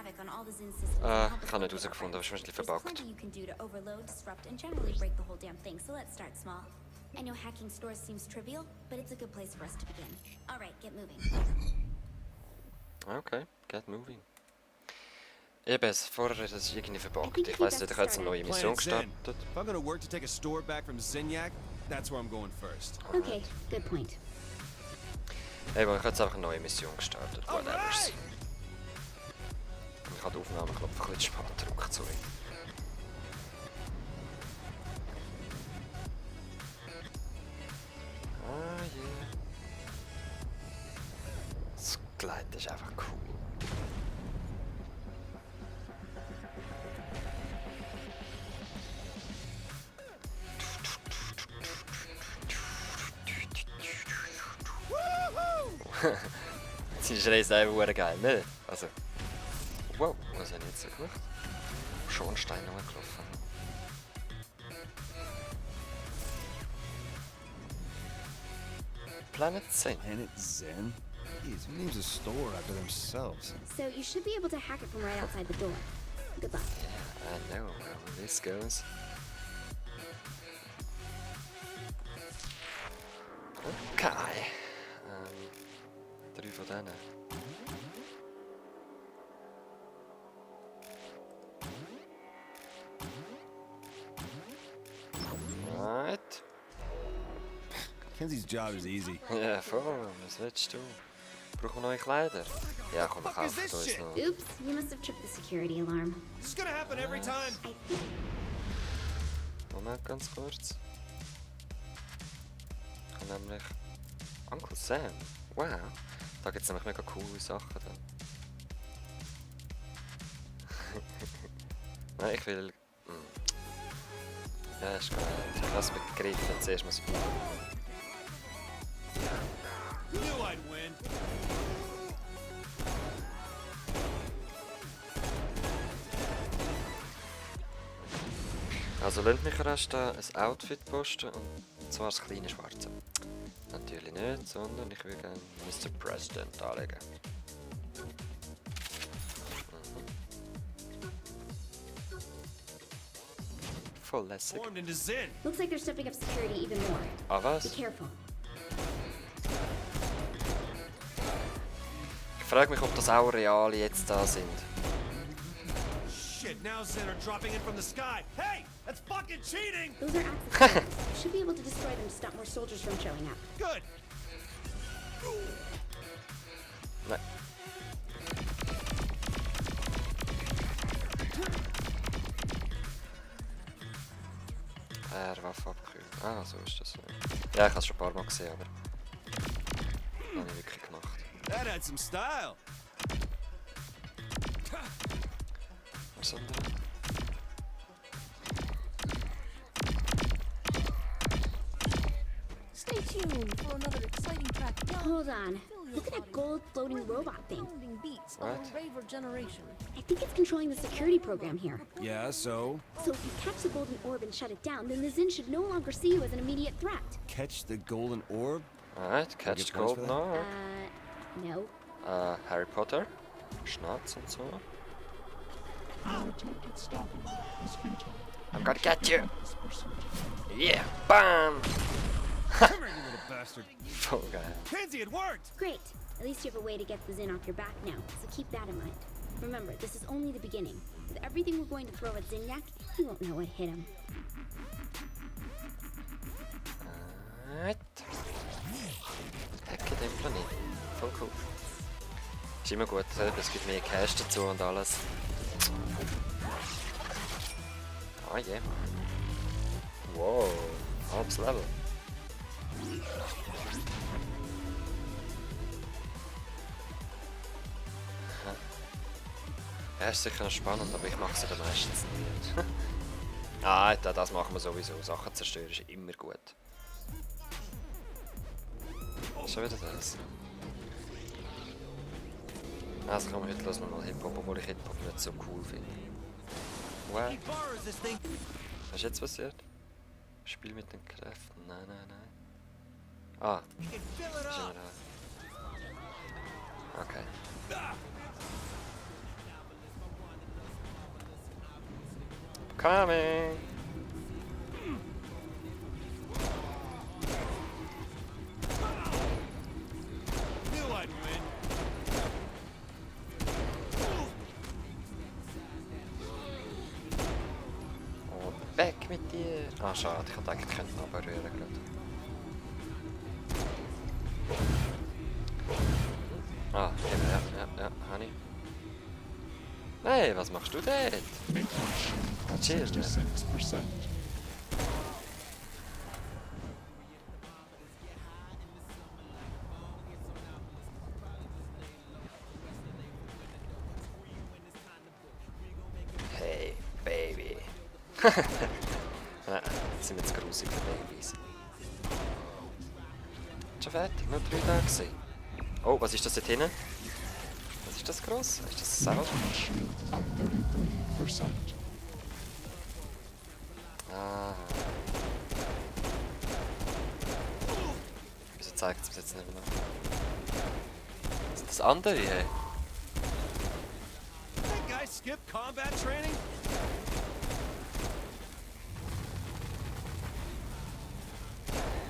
havoc on all the Zin systems. Ich habe nicht herausgefunden, aber wahrscheinlich There's verbuggt. plenty you can do to overload, disrupt, and generally break the whole damn thing. So let's start small. I know hacking stores seems trivial, but it's a good place for us to begin. All right, get moving. Okay, get moving. Eben, vorher ist es irgendwie verbuggt. Ich weiss nicht, ich habe jetzt eine neue Mission gestartet. If I'm gonna work to take a store back from Zinyak, that's where I'm going first. Okay, good point. Eben, ich habe jetzt einfach eine neue Mission gestartet. Whatevers. Ich habe den Aufnahmeknopf ein bisschen spät gedrückt, sorry. Ah, yeah. Das Gleiten ist einfach cool. Die Schreie ist einfach geil, ne? Also. Wow, was habe ich jetzt so gemacht? Schornstein rumgelaufen. Planet Zen. Planet Zen? Jeez, who names a store after themselves? So you should be able to hack it from right outside the door. Good luck. Yeah, I know how this goes. Okay. 3 von denen. Right. Kenzie's job is easy. Ja, voll. Was willst du? Brauchen wir neue Kleider? Ja, komm, wir kaufen uns noch. Oops, you must have tripped the security alarm. This is gonna happen every time. I think Moment, ganz kurz. Ich habe nämlich... Uncle Sam. Wow. Da gibt es nämlich mega coole Sachen dann. Nein, ich will... Ja, ist geil. Ich habe es begriffen. Zuerst muss ich... Knew I'd win. Also lasst mich erst ein Outfit posten, und zwar das kleine Schwarze. Natürlich nicht, sondern ich will gerne Mr. President anlegen. Voll lässig. Formed into Zen. looks like they're stepping up security even more. Ah, Be was? careful. Ich frage mich, ob das auch Reale jetzt da sind. Shit, now Zen are dropping in from the sky. Hey, that's fucking cheating. Those are access codes. You should be able to destroy them to stop more soldiers from showing up. Good. Nein. Waffe abkühlen. Ah, so ist das. Ja, ich habe es schon ein paar Mal gesehen, aber... Habe ich wirklich gemacht. That had some style. Was andere? Stay tuned for another exciting track. Hold on. Look at that gold floating robot thing. Beats What? of a raver generation. I think it's controlling the security program here. Yeah, so? So if you catch the golden orb and shut it down, then the Zin should no longer see you as an immediate threat. Catch the golden orb? Alright, catch the get points for golden that? orb. No. Harry Potter. Schnatz und so. I'm gonna get you! Yeah! Bam! Come here, you little bastard. Voll geil. Kenzie, it worked! Great. At least you have a way to get the Zin off your back now, so keep that in mind. Remember, this is only the beginning. With everything we're going to throw at Zinyak, he won't know what hit him. Alright. Hacke den Planeten. Voll cool. Ist immer gut, es gibt mehr Cash dazu und alles. Ah yeah. Wow, halbes Level. Ja, ist sicher noch spannend, aber ich mache es ja meistens nicht. Ah, das machen wir sowieso. Sachen zerstören ist immer gut. Schon wieder das. Also kann man heute hören wir mal Hip-Hop, obwohl ich Hip-Hop nicht so cool finde. What? Was ist jetzt passiert? Spiel mit den Kräften. Nein, nein, nein. Ah. General. Okay. coming! Knew I'd win. Und weg mit dir! Ah, schade, ich hätte eigentlich können berühren gerade. Ah, ja, habe ich. Hey, was machst du dort? Chill. 66%. Hey, Baby. Nein, das sind wir zu grusig für Babys. Schon fertig, nur 3 Tage gewesen. Oh, was ist das dort hinten? Was ist das gross? Ist das Sau? 30%. Ah. Wieso zeigt es mir jetzt nicht mehr? Sind das andere? Hey? That guy skipped combat training?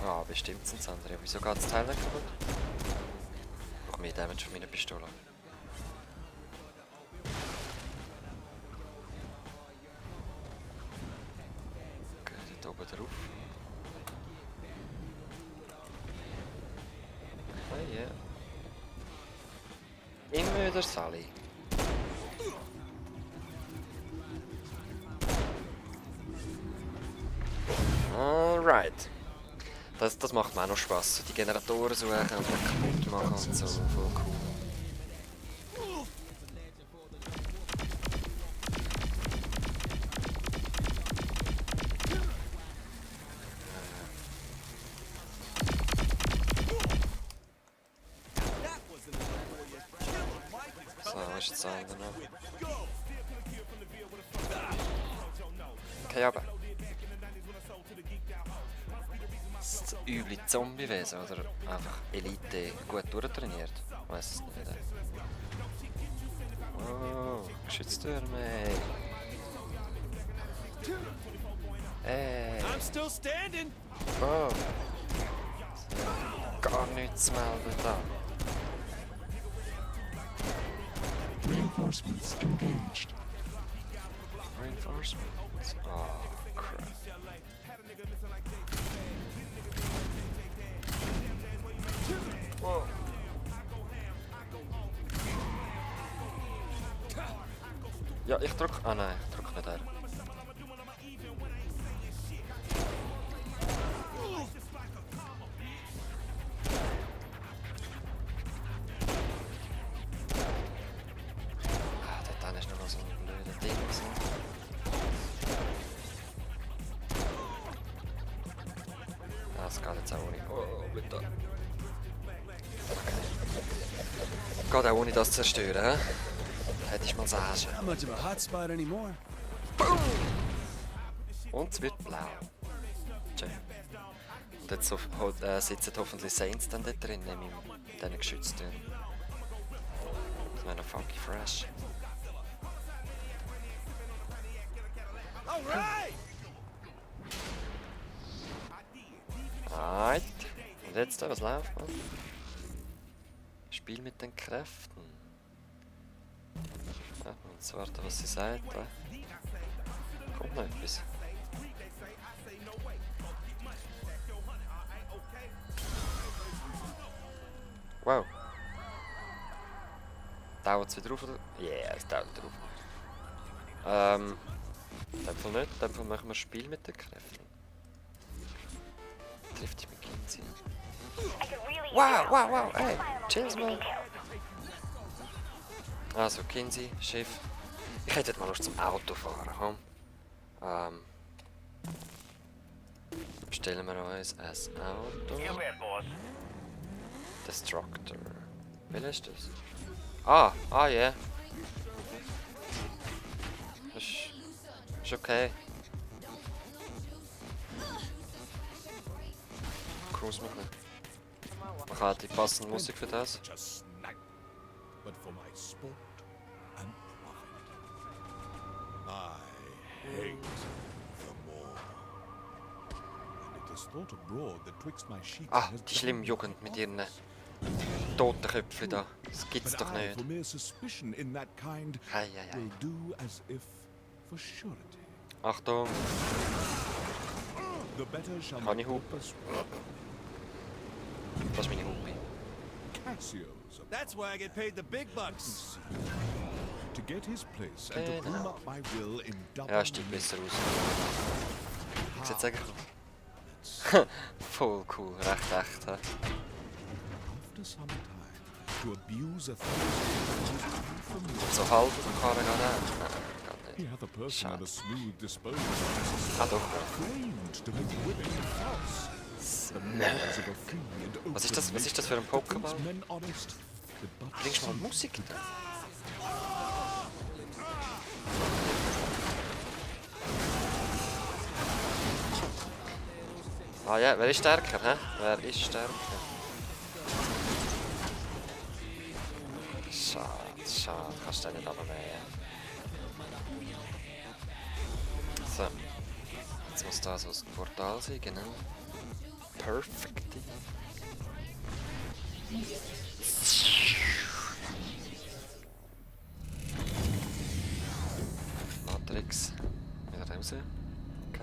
Ah, bestimmt sind es andere. Wieso geht das Teil nicht kaputt? Ich brauche mehr Damage von meiner Pistole. Okay, dort oben drauf. Oh yeah. Immer wieder Sally. Alright. Das macht mir auch noch Spass. Die Generatoren suchen und dann kaputt machen und so. Voll cool. So, was ist jetzt da noch? Okay, aber. Ist das üble Zombie-Wesen oder einfach Elite gut durchtrainiert? Ich weiss es nicht. Oh, Geschütztürme. Hey. I'm still standing. Oh. Gar nichts zu melden da. Reinforcements engaged. Reinforcements. Oh, crap. Wow. Ja, ich drück. Ah nein, ich drück nicht R. Ah, dort ist noch so ein blödes Ding. Ah, das geht jetzt auch nicht. Oh, bitte. Geht auch ohne das zerstören, hä? Hätte ich mal sagen. Not much of a hotspot anymore. Und es wird blau. Schön. Und jetzt sitzen hoffentlich Saints dann dort drin, in diesen Geschütztüren. Das wäre noch funky fresh. Alright! Alright. Und jetzt, was läuft, man? Spiel mit den Kräften. Ja, jetzt warten, was sie sagt. Kommt noch etwas. Wow. Dauert es wieder auf? Oder? Yeah, es dauert wieder auf. In dem Fall nicht. In dem Fall machen wir ein Spiel mit den Kräften. Trifft dich mit Kinsey. Wow, hey, chills mal. Also, Kinsey, Schiff. Ich hätte jetzt mal Lust zum Autofahren, hm? Bestellen wir uns ein Auto. Destructor. Welcher ist das? Ah, ja. Yeah. Ist okay. Cruise mal. Man hat die passende Musik für das. Just snipe, but for my sport and profit. I hate thought abroad that twixt my sheets Ah, has die schlimme Jugend mit ihren toten Köpfen da. Das gibt's but doch I, nicht. for mere suspicion in that kind, Hei, hei, hei. will do as if for surety. Achtung! The better shall Kann my ich hupen? purpose Das ist meine Hupe. Cassio's That's why I get paid the big bucks. to get his place and to prove up my will in double Ja, steigt besser aus. Sieht's eigentlich voll cool, recht echt. He? after some time to abuse authority from So halb auf dem Karren gehen? Nein, geht he nicht. hath a person Schade. at a smooth disposal Ah doch. trained to make women false. The manners of a free and open Was ist das für ein nation Pokéball? keeps men honest, but Bringst du mal Musik da? Ah ja, wer ist stärker, hä? Wer ist stärker? Schade, schade, kannst du den nicht runternehmen. So. Jetzt muss da so ein Portal sein, genau. Perfekt. Matrix. Wieder raus. Okay.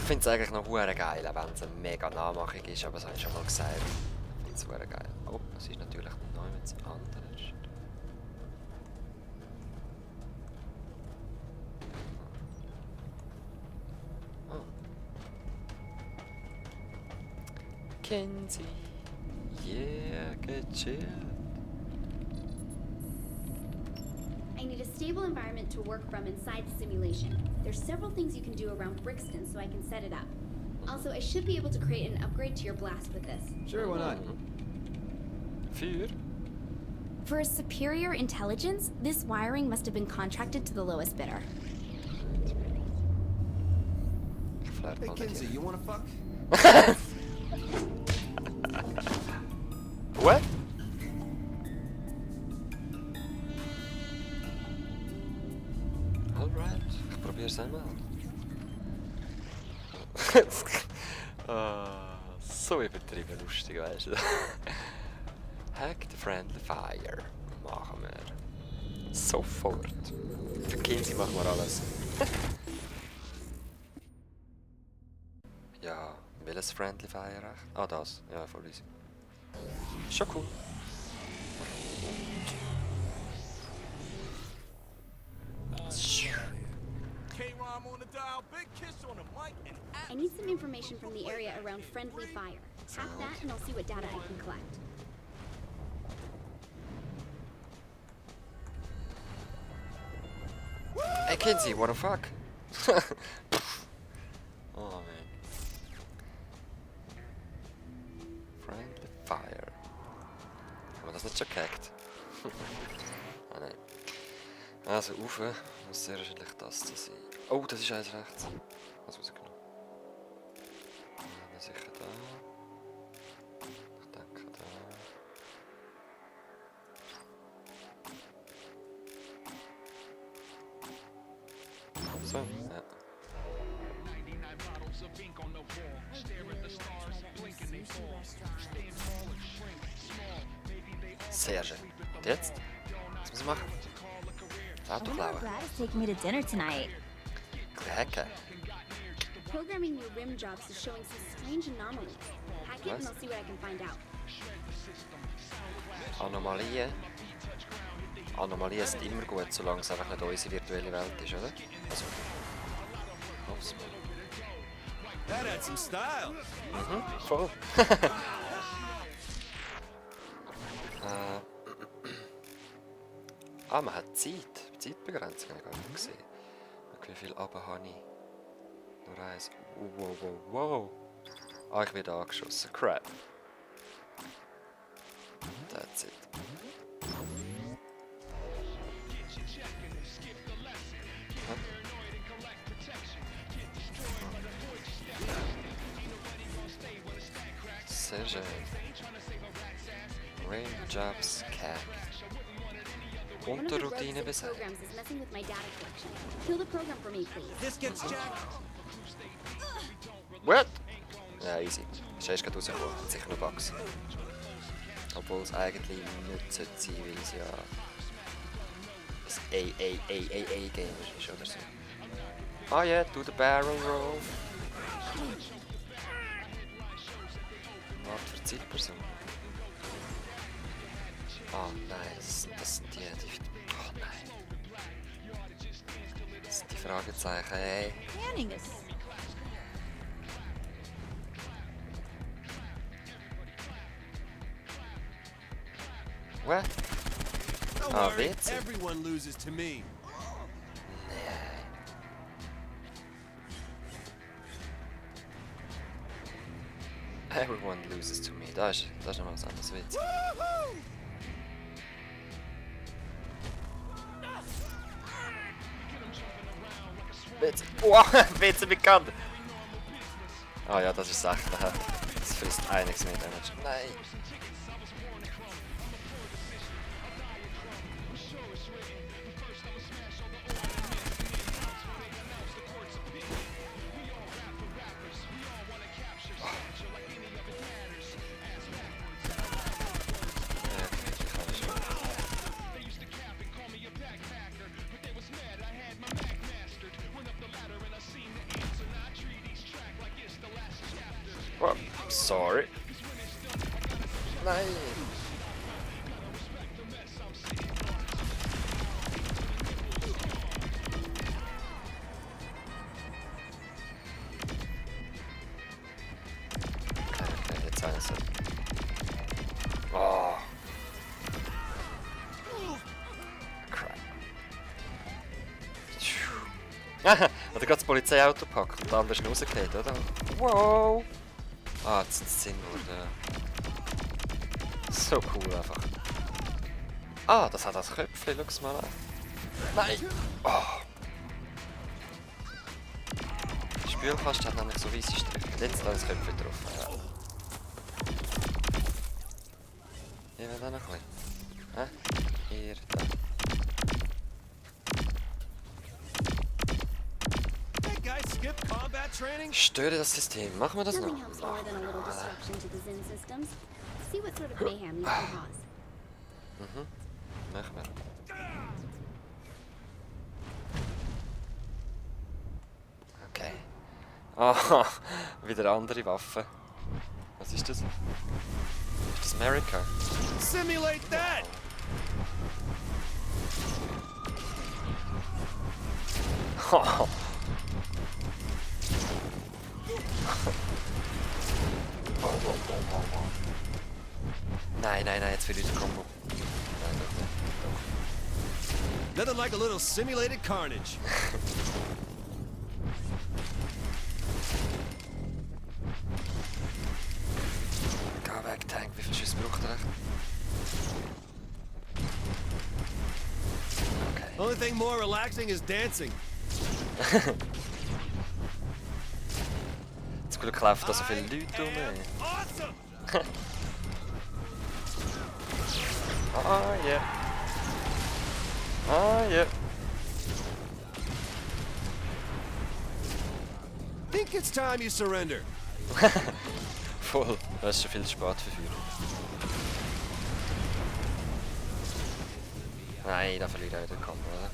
Ich finde es eigentlich noch hure geil, auch wenn es eine mega Nachmachung ist, aber das habe ich schon mal gesagt. Ich finde es hure geil. Oh, das ist natürlich neu, wenn es anders ist. Oh. Kenzie. Yeah, gechillt. I need a stable environment to work from inside the simulation. There's several things you can do around Brixton so I can set it up. Also, I should be able to create an upgrade to your blast with this. Sure, why not? Vier. For a superior intelligence, this wiring must have been contracted to the lowest bidder. Flirt Hey, mal Kinsey, mit you wanna fuck? dir. What? Alright, ich probier's einmal. So übertrieben lustig, weißt du. Hack the friendly fire. Machen wir. Sofort. Für Kinsey machen wir alles. Ja, welches friendly fire echt? Ah, das. Ja, voll easy. Schon cool. K-Rom on the dial, big kiss on the mic, and I need some information from the area around friendly fire. Hack that and I'll see what data I can collect. Hey Kinsey, what the fuck? Oh man. Friendly fire. Haben wir das nicht schon gehackt? Ah nein. Also rauf, muss sehr wahrscheinlich das da sein. Oh, das ist eins rechts. Was rausgenommen? Dann sicher da. Ich denke da. So, ja. Sehr schön. Und jetzt? Was muss ich machen? Das Auto klauen. Brad is taking me to dinner tonight. Ein bisschen hacken. Programming your rim jobs is showing some strange anomalies. Hack it and I'll see what I can find out. Anomalien. Anomalien sind immer gut, solange es einfach nicht unsere virtuelle Welt ist, oder? Also. Los. that had some style. Voll. Ah, man hat Zeit. Zeitbegrenzung habe ich gar nicht gesehen. Wie viel Abend habe ich? Nur eins. Wow, wow, wow. Ah, ich werde angeschossen. Crap. That's it. Sehr schön. Raindrops Cack. One of the Unterroutine rogue beseitigt. programs is messing with my data collection. Kill the program for me, please. This gets jacked. What? Ja, easy. Ist erst gerade rausgekommen. Hat sicher noch Bugs. Obwohl es eigentlich nicht sein sollte, weil es ja ein AAAAA-Game ist oder so. Oh yeah, do the barrel roll. Warte für die Zielperson. Oh nein, das sind die... Oh nein. Das sind die Fragezeichen, hey. Planning is What? Don't Ah, worry, witzig. everyone loses to me. Everyone loses to me. Das ist noch was anderes witzig. Witzig. Wow, witzig bekannt. Ah ja, das ist echt. Das frisst einiges mehr Damage. Nein. Oh, sorry. Nein. Okay, jetzt eines. Oh. Crap. Hat er gerade das Polizeiauto gepackt und dann bist du rausgefallen, oder? Wow! Ah, jetzt sind wir da. So cool einfach. Ah, das hat das Köpfchen, schau mal an. Nein! Oh. Der Spülkasten hat nämlich so weisse Striche. Jetzt da das Köpfchen drauf. Ja. Hier will da noch ein bisschen. Hier, da. Hey guys, skip combat training? Störe das System. Machen wir das noch? Nothing helps more than a little disruption to the Zin systems. See what sort of mayhem you can cause. Machen wir. Okay. Ah, wieder andere Waffen. Was ist das? Ist das America? Simulate that! Nein, jetzt für diese Combo. Nein, doch nicht. Nothing like a little simulated carnage. Geh weg, Tank. Wie viel Schuss braucht er echt? Okay. Only thing more relaxing is dancing. Zum Glück laufen da so viele Leute rum. Awesome! Ah, yeah. Ah, yeah. Think it's time you surrender. Voll. Das ist schon viel zu spät für Führung. Nein, da verliert er wieder den Combo, oder?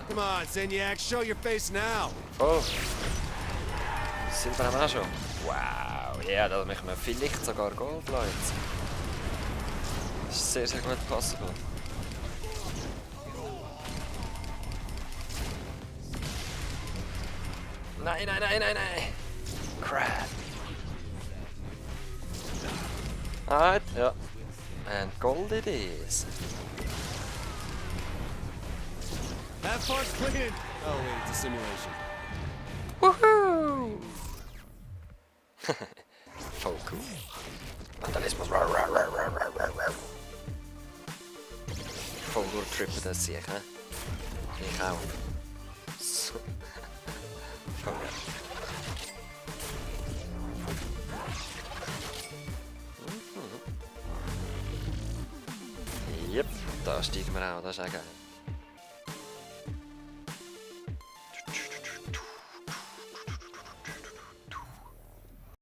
Come on, Zinyak, show your face now. Oh! Silber haben wir auch schon. Wow, ja, da machen wir vielleicht sogar Gold, Leute. Das ist sehr, sehr gut possible. Nein! Crap! Alright, ja. And gold it is. That part's clean. Oh wait, it's a simulation. Woohoo! Voll cool. Vandalismus. Voll durchtrippen, das sehe ich, hä? Ich auch. So. Voll geil. Yep, da steigen wir auch, das ist auch geil.